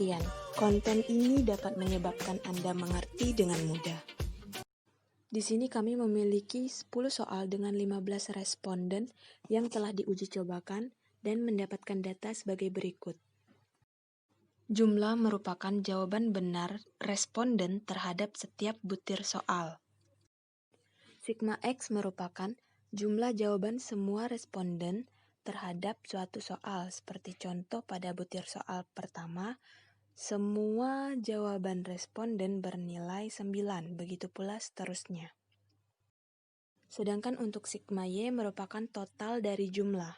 kalian. Konten ini dapat menyebabkan Anda mengerti dengan mudah. Di sini kami memiliki 10 soal dengan 15 responden yang telah diuji cobakan dan mendapatkan data sebagai berikut. Jumlah merupakan jawaban benar responden terhadap setiap butir soal. Sigma X merupakan jumlah jawaban semua responden terhadap suatu soal. Seperti contoh pada butir soal pertama, semua jawaban responden bernilai 9, begitu pula seterusnya. Sedangkan untuk sigma Y merupakan total dari jumlah.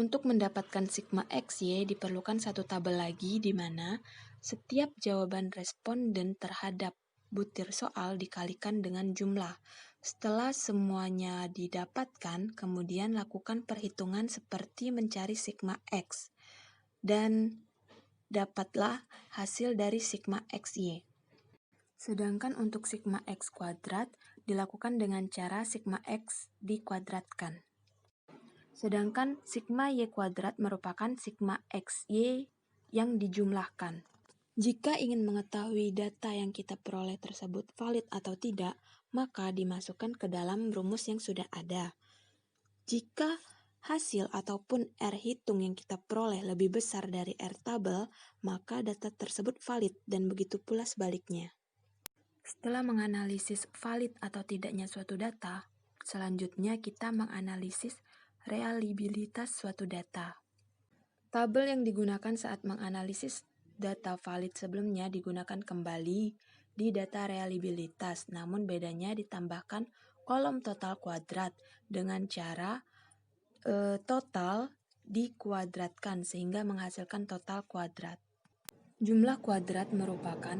Untuk mendapatkan sigma XY diperlukan satu tabel lagi di mana setiap jawaban responden terhadap butir soal dikalikan dengan jumlah. Setelah semuanya didapatkan, kemudian lakukan perhitungan seperti mencari sigma X. Dan dapatlah hasil dari sigma XY. Sedangkan untuk sigma X kuadrat dilakukan dengan cara sigma X dikuadratkan. Sedangkan sigma Y kuadrat merupakan sigma XY yang dijumlahkan. Jika ingin mengetahui data yang kita peroleh tersebut valid atau tidak, maka dimasukkan ke dalam rumus yang sudah ada. Jika hasil ataupun R hitung yang kita peroleh lebih besar dari R tabel, maka data tersebut valid dan begitu pula sebaliknya. Setelah menganalisis valid atau tidaknya suatu data, selanjutnya kita menganalisis reliabilitas suatu data. Tabel yang digunakan saat menganalisis data valid sebelumnya digunakan kembali di data reliabilitas, namun bedanya ditambahkan kolom total kuadrat dengan cara total dikuadratkan sehingga menghasilkan total kuadrat. Jumlah kuadrat merupakan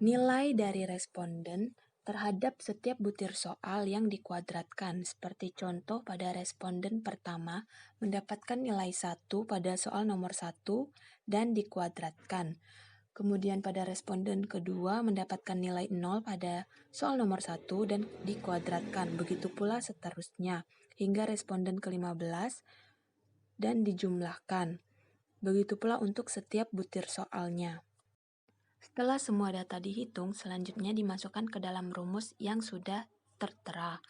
nilai dari responden terhadap setiap butir soal yang dikuadratkan. Seperti contoh pada responden pertama mendapatkan nilai 1 pada soal nomor 1 dan dikuadratkan. Kemudian pada responden kedua mendapatkan nilai 0 pada soal nomor 1 dan dikuadratkan. Begitu pula seterusnya hingga responden ke-15 dan dijumlahkan. Begitu pula untuk setiap butir soalnya. Setelah semua data dihitung, selanjutnya dimasukkan ke dalam rumus yang sudah tertera.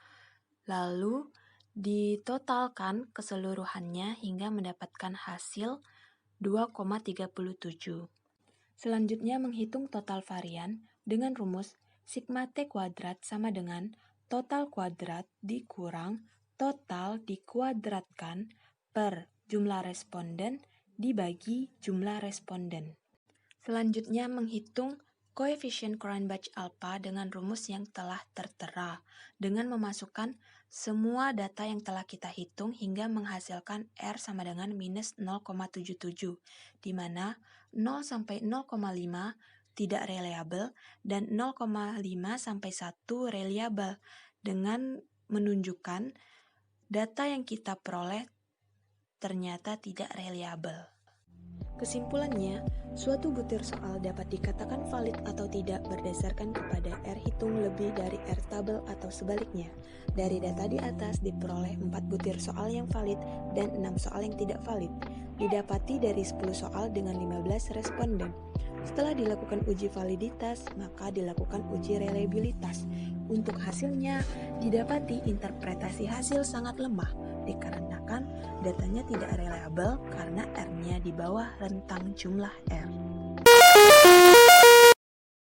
Lalu ditotalkan keseluruhannya hingga mendapatkan hasil 2,37. Selanjutnya menghitung total varian dengan rumus sigma T kuadrat sama dengan total kuadrat dikurang total dikuadratkan per jumlah responden dibagi jumlah responden. Selanjutnya menghitung koefisien Cronbach alpha dengan rumus yang telah tertera dengan memasukkan semua data yang telah kita hitung hingga menghasilkan R sama dengan minus 0,77, di mana 0 sampai 0,5 tidak reliable dan 0,5 sampai 1 reliable dengan menunjukkan data yang kita peroleh ternyata tidak reliable. Kesimpulannya, suatu butir soal dapat dikatakan valid atau tidak berdasarkan kepada R hitung lebih dari R tabel atau sebaliknya. Dari data di atas diperoleh 4 butir soal yang valid dan 6 soal yang tidak valid. Didapati dari 10 soal dengan 15 responden. Setelah dilakukan uji validitas, maka dilakukan uji reliabilitas. Untuk hasilnya, didapati interpretasi hasil sangat lemah dikarenakan datanya tidak reliable karena R-nya di bawah rentang jumlah R.